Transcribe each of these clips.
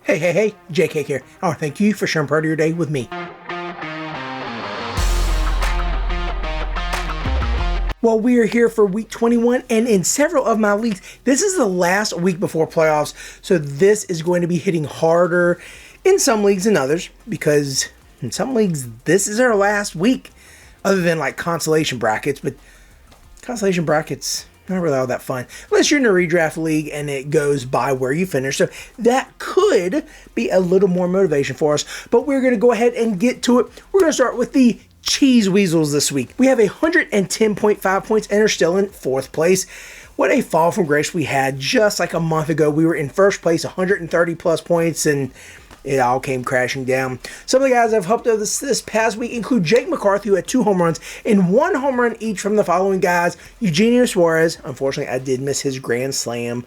Hey, JK here. I want to thank you for sharing part of your day with me. Well, we are here for week 21, and in several of my leagues, this is the last week before playoffs, so this is going to be hitting harder in some leagues than others, because in some leagues, this is our last week, other than like consolation brackets, but consolation brackets, not really all that fun, unless you're in a redraft league and it goes by where you finish. So that could be a little more motivation for us, but we're going to go ahead and get to it. We're going to start with the Cheese Weasels this week. We have 110.5 points and are still in fourth place. What a fall from grace we had just like a month ago. We were in first place, 130 plus points, and it all came crashing down. Some of the guys I've helped out this past week include Jake McCarthy, who had 2 home runs and 1 home run each from the following guys. Eugenio Suarez, unfortunately, I did miss his grand slam,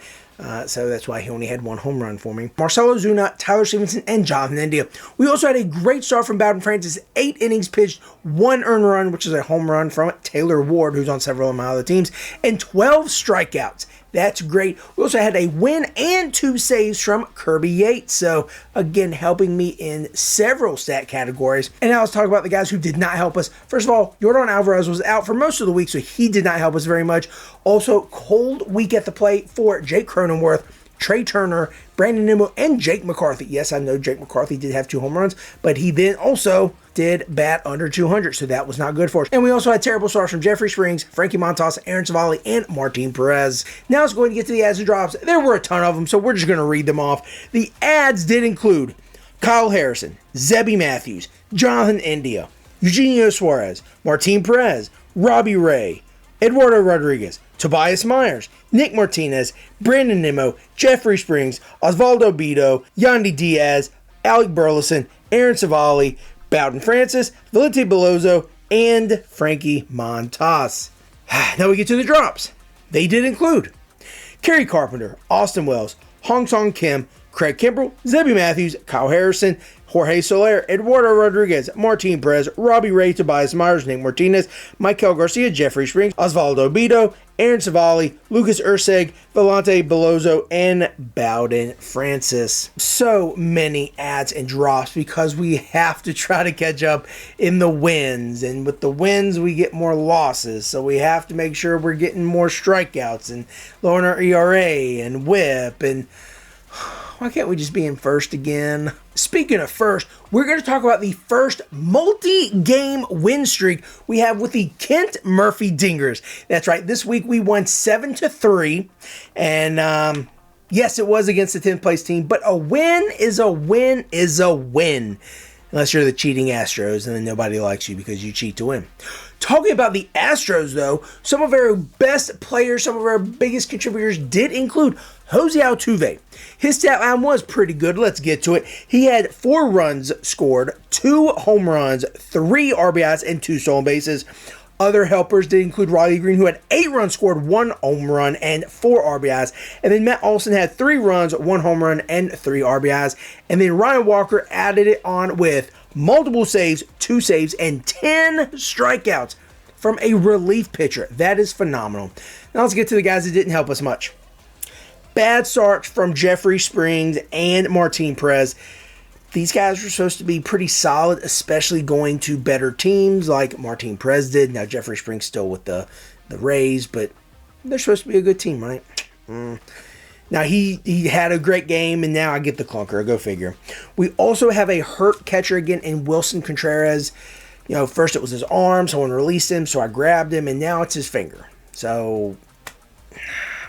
so that's why he only had 1 home run for me. Marcell Ozuna, Tyler Stevenson, and Jonathan India. We also had a great start from Bowden Francis, 8 innings pitched, 1 earned run, which is a home run from Taylor Ward, who's on several of my other teams, and 12 strikeouts. That's great. We also had a win and 2 saves from Kirby Yates. So, again, helping me in several stat categories. And now let's talk about the guys who did not help us. First of all, Yordan Alvarez was out for most of the week, so he did not help us very much. Also, cold week at the plate for Jake Cronenworth, Trey Turner, Brandon Nimmo, and Jake McCarthy. Yes, I know Jake McCarthy did have 2 home runs, but he then also did bat under 200, so that was not good for us. And we also had terrible starts from Jeffrey Springs, Frankie Montas, Aaron Savali, and Martin Perez. Now let's go ahead and get to the ads and drops. There were a ton of them, so we're just going to read them off. The ads did include Kyle Harrison, Zebby Matthews, Jonathan India, Eugenio Suarez, Martin Perez, Robbie Ray, Eduardo Rodriguez, Tobias Myers, Nick Martinez, Brandon Nimmo, Jeffrey Springs, Osvaldo Bido, Yandy Diaz, Alec Burleson, Aaron Savali, Bowden Francis, Valente Belozo, and Frankie Montas. Now we get to the drops. They did include Kerry Carpenter, Austin Wells, Hong Song Kim, Craig Kimbrell, Zebby Matthews, Kyle Harrison, Jorge Soler, Eduardo Rodriguez, Martin Perez, Robbie Ray, Tobias Myers, Nick Martinez, Michael Garcia, Jeffrey Springs, Osvaldo Bido, Aaron Savali, Lucas Urseg, Valente Belozo, and Bowden Francis. So many ads and drops because we have to try to catch up in the wins. And with the wins, we get more losses. So we have to make sure we're getting more strikeouts and lowering our ERA and whip. And why can't we just be in first again? Speaking of first, we're going to talk about the first multi-game win streak we have with the Kent Murphy Dingers. That's right. This week we won 7-3. And yes, it was against the 10th place team, but a win is a win is a win. Unless you're the cheating Astros, and then nobody likes you because you cheat to win. Talking about the Astros, though, some of our best players, some of our biggest contributors did include Jose Altuve. His stat line was pretty good. Let's get to it. He had 4 runs scored, 2 home runs, 3 RBIs, and 2 stolen bases. Other helpers did include Riley Green, who had 8 runs scored, 1 home run, and 4 RBIs. And then Matt Olson had 3 runs, 1 home run, and 3 RBIs. And then Ryan Walker added it on with multiple saves, 2 saves, and 10 strikeouts from a relief pitcher. That is phenomenal. Now let's get to the guys that didn't help us much. Bad starts from Jeffrey Springs and Martin Perez. These guys were supposed to be pretty solid, especially going to better teams like Martin Perez did. Now, Jeffrey Springs still with the Rays, but they're supposed to be a good team, right? Now, he had a great game, and now I get the clunker. Go figure. We also have a hurt catcher again in Wilson Contreras. You know, first it was his arm, someone released him, so I grabbed him, and now it's his finger. So,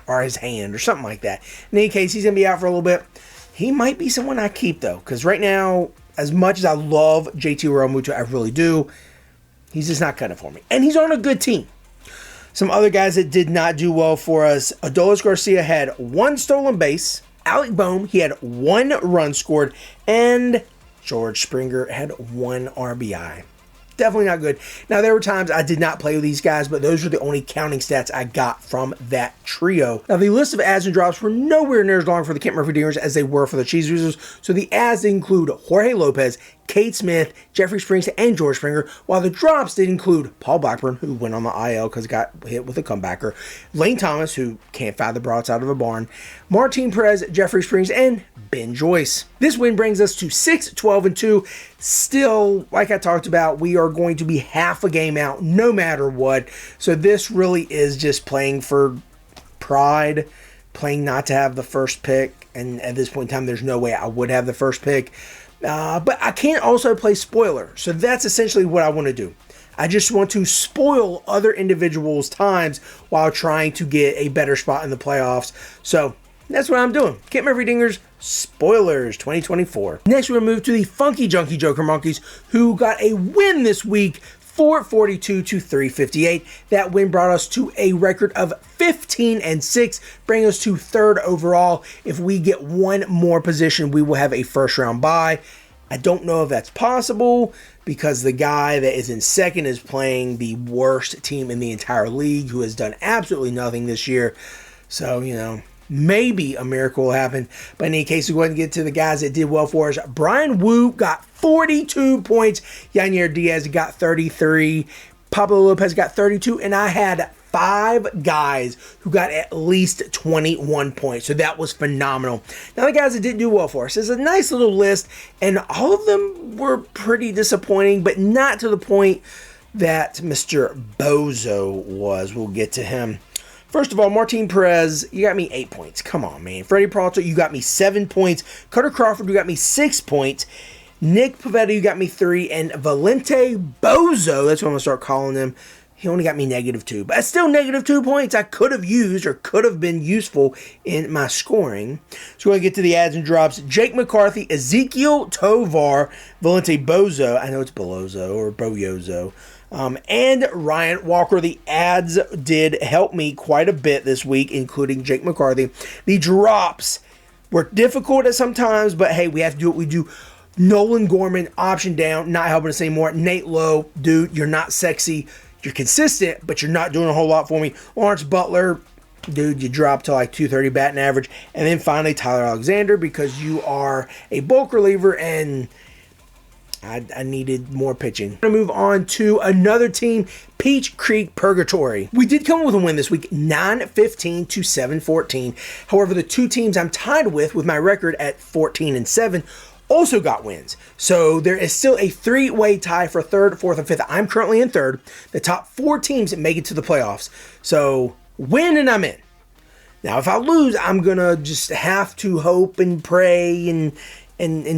or his hand, or something like that. In any case, he's going to be out for a little bit. He might be someone I keep, though, because right now, as much as I love JT Realmuto, I really do, he's just not cutting it for me. And he's on a good team. Some other guys that did not do well for us. Adolis Garcia had 1 stolen base. Alec Bohm, he had 1 run scored. And George Springer had 1 RBI. Definitely not good. Now, there were times I did not play with these guys, but those were the only counting stats I got from that trio. Now, the list of ads and drops were nowhere near as long for the Kent Murphy Dingers as they were for the Cheese Weasels. So the ads include Jorge Lopez, Cade Smith, Jeffrey Springs, and George Springer, while the drops did include Paul Blackburn, who went on the IL because he got hit with a comebacker, Lane Thomas, who can't fire the broads out of a barn, Martin Perez, Jeffrey Springs, and Ben Joyce. This win brings us to 6-12-2. Still, like I talked about, we are going to be half a game out no matter what. So this really is just playing for pride, playing not to have the first pick. And at this point in time, there's no way I would have the first pick. But I can't also play spoiler. So that's essentially what I want to do. I just want to spoil other individuals' times while trying to get a better spot in the playoffs. So that's what I'm doing. Kent Murphy Dingers, spoilers 2024. Next, we're going to move to the Funky Junky Joker Monkeys, who got a win this week, 442 to 358. That win brought us to a record of 15-6, bringing us to third overall. If we get one more position, we will have a first round bye. I don't know if that's possible because the guy that is in second is playing the worst team in the entire league, who has done absolutely nothing this year. So, you know, maybe a miracle will happen. But in any case, we go ahead and get to the guys that did well for us. Brian Wu got 42 points. Yanier Diaz got 33. Pablo Lopez got 32. And I had 5 guys who got at least 21 points. So that was phenomenal. Now, the guys that didn't do well for us is a nice little list. And all of them were pretty disappointing, but not to the point that Mr. Bozo was. We'll get to him. First of all, Martin Perez, you got me 8 points. Come on, man. Freddie Peralta, you got me 7 points. Cutter Crawford, you got me 6 points. Nick Pivetta, you got me 3. And Valente Bozo, that's what I'm going to start calling him, he only got me -2. But that's still -2 points I could have used or could have been useful in my scoring. So we're going to get to the adds and drops. Jake McCarthy, Ezekiel Tovar, Valente Bozo, I know it's Belozo or Boyozo, and Ryan Walker. The ads did help me quite a bit this week, including Jake McCarthy. The drops were difficult at some times, but hey, we have to do what we do. Nolan Gorman, option down, not helping us anymore. Nate Lowe, dude, you're not sexy. You're consistent, but you're not doing a whole lot for me. Lawrence Butler, dude, you dropped to like 230 batting average. And then finally, Tyler Alexander, because you are a bulk reliever and I needed more pitching. I'm going to move on to another team, Peach Creek Purgatory. We did come up with a win this week, 9-15 to 7-14. However, the two teams I'm tied with my record at 14-7, also got wins. So there is still a 3-way tie for third, fourth, and fifth. I'm currently in third. The top 4 teams make it to the playoffs. So win and I'm in. Now, if I lose, I'm going to just have to hope and pray and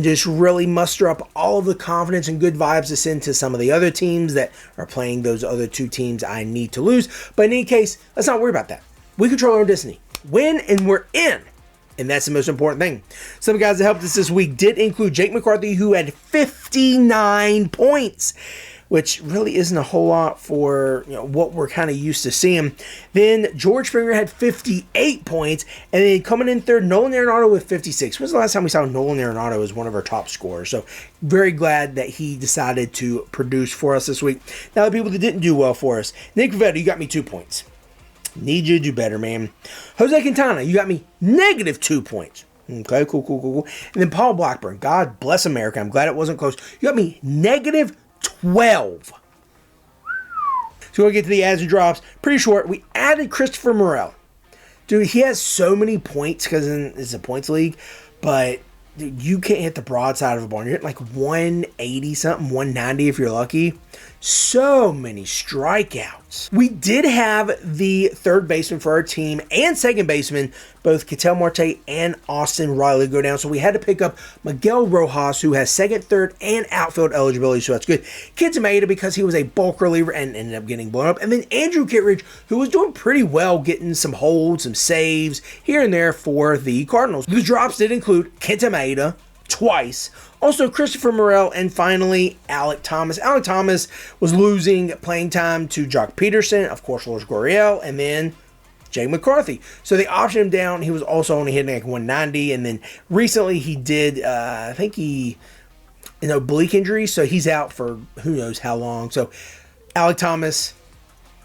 just really muster up all of the confidence and good vibes to send to some of the other teams that are playing those other 2 teams I need to lose. But in any case, let's not worry about that. We control our own destiny. Win and we're in. And that's the most important thing. Some guys that helped us this week did include Jake McCarthy, who had 59 points, which really isn't a whole lot for what we're kind of used to seeing. Then George Springer had 58 points, and then coming in third, Nolan Arenado with 56. When's the last time we saw Nolan Arenado as one of our top scorers? So very glad that he decided to produce for us this week. Now, the people that didn't do well for us, Nick Pivetta, you got me 2 points. Need you to do better, man. Jose Quintana, you got me -2 points. Okay, cool. And then Paul Blackburn, God bless America. I'm glad it wasn't close. You got me -12. So we'll get to the adds and drops. Pretty short. We added Christopher Morel. Dude, he has so many points because it's a points league, but dude, you can't hit the broadside of a barn. You're hitting like 180 something, 190 if you're lucky. So many strikeouts. We did have the third baseman for our team and second baseman, both Ketel Marte and Austin Riley, go down. So we had to pick up Miguel Rojas, who has second, third, and outfield eligibility. So that's good. Kenta Maeda, because he was a bulk reliever and ended up getting blown up. And then Andrew Kittredge, who was doing pretty well, getting some holds, some saves here and there for the Cardinals. The drops did include Kenta Maeda twice. Also, Christopher Morel, and finally, Alek Thomas. Alek Thomas was losing playing time to Jock Peterson, of course, Lourdes Gurriel, and then Jake McCarthy. So they optioned him down. He was also only hitting like 190, and then recently he did, I think an oblique injury, so he's out for who knows how long. So, Alek Thomas,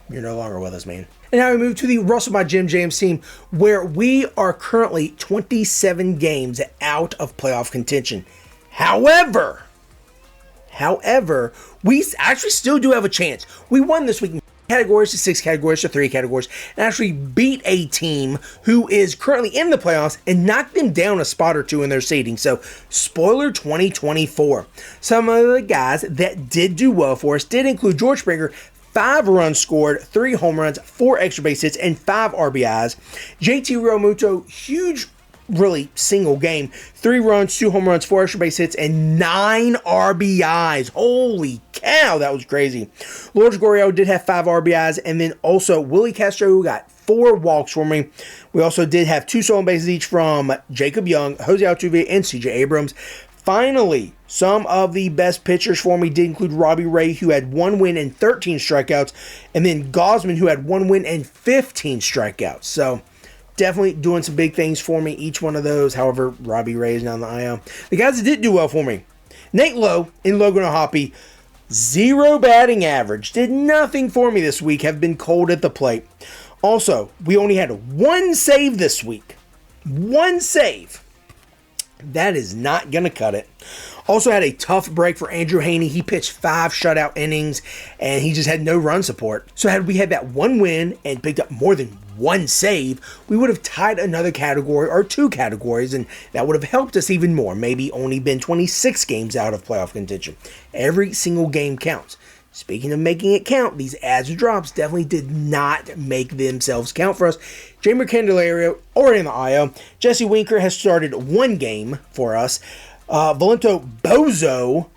you're no longer with us, man. And now we move to the Russell by Jim James team, where we are currently 27 games out of playoff contention. However, However, we actually still do have a chance. We won this week in categories to 6 categories to 3 categories and actually beat a team who is currently in the playoffs and knocked them down a spot or two in their seeding. So, spoiler 2024. Some of the guys that did do well for us did include George Springer, 5 runs scored, 3 home runs, 4 extra base hits, and 5 RBIs. JT Realmuto, huge really single game, 3 runs, 2 home runs, 4 extra base hits, and 9 RBIs. Holy cow, that was crazy. Lourdes Gurriel did have 5 RBIs, and then also Willie Castro, who got 4 walks for me. We also did have 2 stolen bases each from Jacob Young, Jose Altuve, and CJ Abrams. Finally, some of the best pitchers for me did include Robbie Ray, who had 1 win and 13 strikeouts, and then Gausman, who had 1 win and 15 strikeouts. So, definitely doing some big things for me, each one of those. However, Robbie Ray is now on the IL. The guys that did do well for me, Nate Lowe and Logan O'Hoppe, 0 batting average. Did nothing for me this week, have been cold at the plate. Also, we only had 1 save this week. 1 save. That is not going to cut it. Also had a tough break for Andrew Heaney. He pitched 5 shutout innings, and he just had no run support. So had we had that 1 win and picked up more than 1 save, we would have tied another category or 2 categories, and that would have helped us even more. Maybe only been 26 games out of playoff contention. Every single game counts. Speaking of making it count, these adds or drops definitely did not make themselves count for us. Jeimer Candelario already in the IL. Jesse Winker has started 1 game for us. Valento Bozo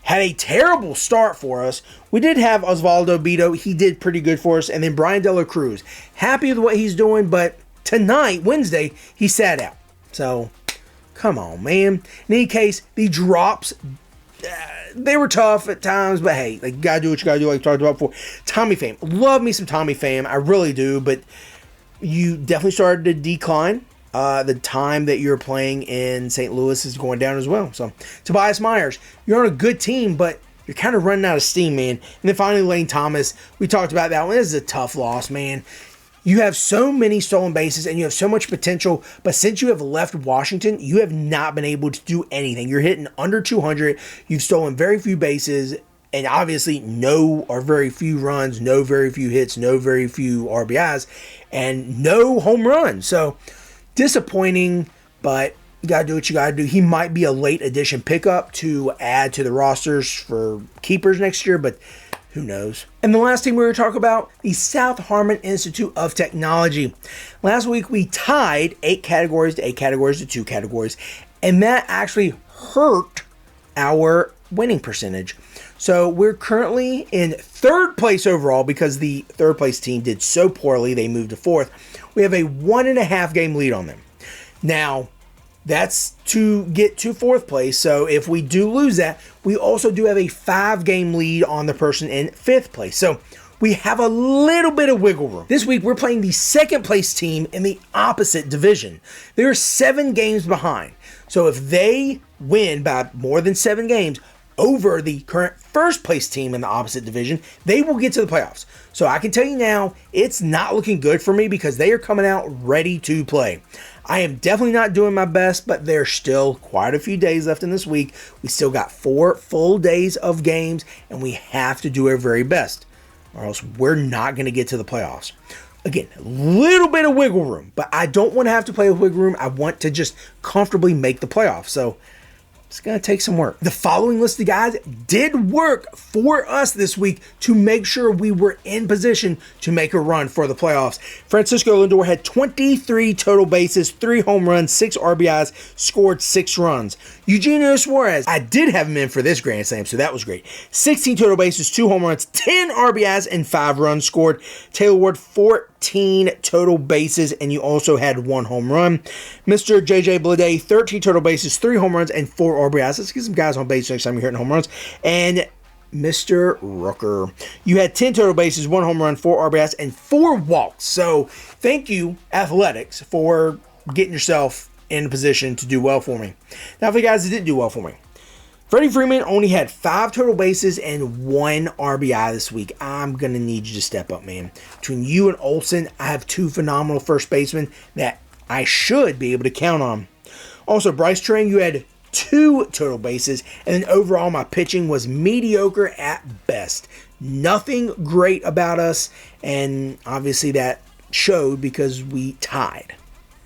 had a terrible start for us. We did have Osvaldo Bido. He did pretty good for us. And then Brian De La Cruz. Happy with what he's doing, but tonight, Wednesday, he sat out. So, come on, man. In any case, the drops, they were tough at times, but hey, like, you gotta do what you gotta do, like we talked about before. Tommy Pham. Love me some Tommy Pham. I really do, but you definitely started to decline. The time that you're playing in St. Louis is going down as well. So, Tobias Myers, you're on a good team, but you're kind of running out of steam, man. And then finally, Lane Thomas. We talked about that one. This is a tough loss, man. You have so many stolen bases and you have so much potential, but since you have left Washington, you have not been able to do anything. You're hitting under 200. You've stolen very few bases, and obviously no or very few runs, no very few hits, no very few RBIs, and no home runs. So, disappointing, but you got to do what you got to do. He might be a late addition pickup to add to the rosters for keepers next year, but who knows? And the last team we're going to talk about, the South Harmon Institute of Technology. Last week, we tied 8 categories to 8 categories to 2 categories, and that actually hurt our winning percentage. So we're currently in 3rd place overall because the 3rd place team did so poorly, they moved to 4th. We have a 1.5 game lead on them. Now, that's to get to 4th place. So if we do lose that, we also do have a 5 game lead on the person in 5th place. So we have a little bit of wiggle room. This week, we're playing the 2nd place team in the opposite division. They're 7 games behind. So if they win by more than 7 games over the current 1st place team in the opposite division, they will get to the playoffs. So I can tell you now, it's not looking good for me because they are coming out ready to play. I am definitely not doing my best, but there's still quite a few days left in this week. We still got 4 full days of games, and we have to do our very best, or else we're not going to get to the playoffs. Again, a little bit of wiggle room, but I don't want to have to play with wiggle room. I want to just comfortably make the playoffs. So it's going to take some work. The following list of guys did work for us this week to make sure we were in position to make a run for the playoffs. Francisco Lindor had 23 total bases, 3 home runs, 6 RBIs, scored 6 runs. Eugenio Suarez, I did have him in for this Grand Slam, so that was great. 16 total bases, 2 home runs, 10 RBIs, and 5 runs scored. Taylor Ward, 14 total bases, and you also had 1 home run. Mr. JJ Bleday, 13 total bases, 3 home runs, and 4 RBIs. Let's get some guys on base next time you're hitting home runs. And Mr. Rooker, you had 10 total bases, 1 home run, 4 RBIs, and 4 walks. So thank you, Athletics, for getting yourself in a position to do well for me. Now, for the guys that didn't do well for me, Freddie Freeman only had 5 total bases and 1 RBI this week. I'm going to need you to step up, man. Between you and Olsen, I have 2 phenomenal first basemen that I should be able to count on. Also, Bryce Turang, you had 2 total bases, and then overall my pitching was mediocre at best. Nothing great about us, and obviously that showed because we tied.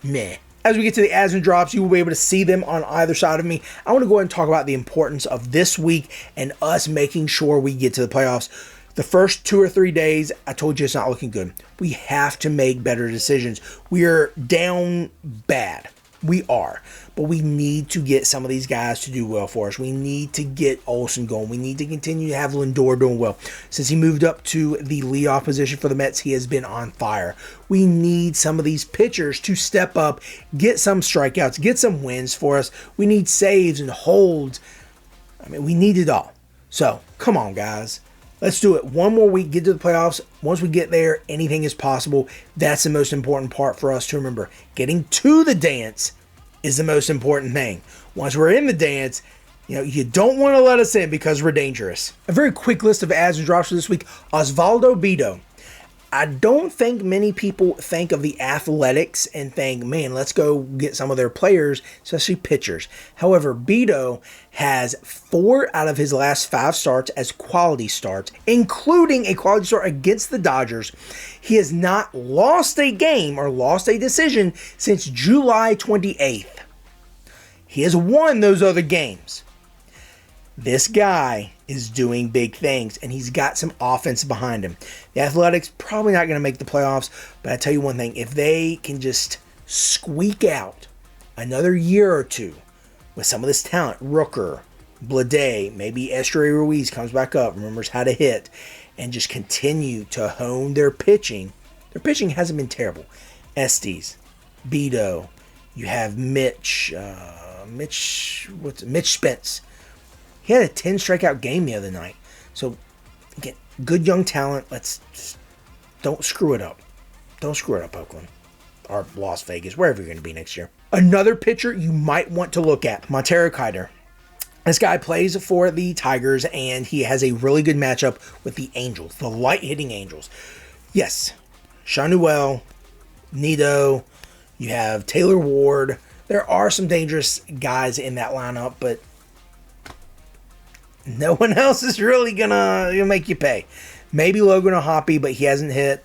Meh. As we get to the adds and drops, you will be able to see them on either side of me. I want to go ahead and talk about the importance of this week and us making sure we get to the playoffs. The first 2 or 3 days, I told you it's not looking good. We have to make better decisions. We are down bad. We are. But we need to get some of these guys to do well for us. We need to get Olsen going. We need to continue to have Lindor doing well. Since he moved up to the leadoff position for the Mets, he has been on fire. We need some of these pitchers to step up, get some strikeouts, get some wins for us. We need saves and holds. I mean, we need it all. So, come on, guys. Let's do it. One more week, get to the playoffs. Once we get there, anything is possible. That's the most important part for us to remember. Getting to the dance is the most important thing. Once we're in the dance, you don't want to let us in because we're dangerous. A very quick list of adds and drops for this week. Osvaldo Bido. I don't think many people think of the Athletics and think, man, let's go get some of their players, especially pitchers. However, Bido has 4 out of his last 5 starts as quality starts, including a quality start against the Dodgers. He has not lost a game or lost a decision since July 28th. He has won those other games. This guy is doing big things, and he's got some offense behind him. The Athletics probably not going to make the playoffs, but I tell you one thing, if they can just squeak out another year or two with some of this talent, Rooker, Blade, maybe Esteury Ruiz comes back up, remembers how to hit, and just continue to hone their pitching. Their pitching hasn't been terrible. Estes, Bido, you have Mitch Spence. He had a 10 strikeout game the other night. So, again, good young talent. Don't screw it up. Don't screw it up, Oakland. Or Las Vegas, wherever you're going to be next year. Another pitcher you might want to look at, Montero Kaider. This guy plays for the Tigers, and he has a really good matchup with the Angels, the light-hitting Angels. Yes, Sean Newell, Nido, you have Taylor Ward. There are some dangerous guys in that lineup, but no one else is really gonna make you pay. Maybe Logan O'Hoppe, but he hasn't hit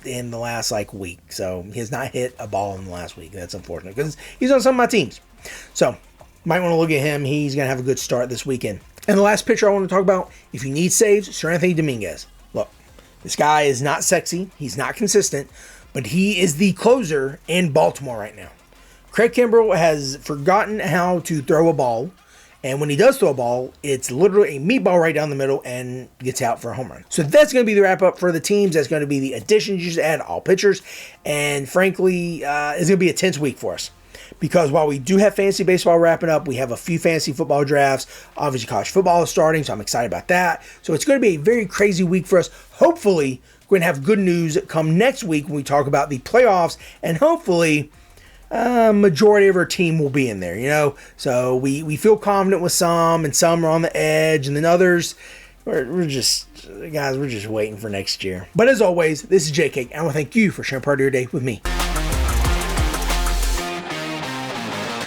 in the last week. So he has not hit a ball in the last week. That's unfortunate because he's on some of my teams. So might want to look at him. He's gonna have a good start this weekend. And the last pitcher I want to talk about, if you need saves, Seranthony Dominguez. Look, this guy is not sexy. He's not consistent, but he is the closer in Baltimore right now. Craig Kimbrell has forgotten how to throw a ball. And when he does throw a ball, it's literally a meatball right down the middle and gets out for a home run. So that's going to be the wrap-up for the teams. That's going to be the additions you should add, all pitchers. And frankly, it's going to be a tense week for us. Because while we do have fantasy baseball wrapping up, we have a few fantasy football drafts. Obviously, college football is starting, so I'm excited about that. So it's going to be a very crazy week for us. Hopefully, we're going to have good news come next week when we talk about the playoffs. And hopefully, majority of our team will be in there, So we feel confident with some, and some are on the edge, and then others, we're just waiting for next year. But as always, this is JK, and I want to thank you for sharing part of your day with me.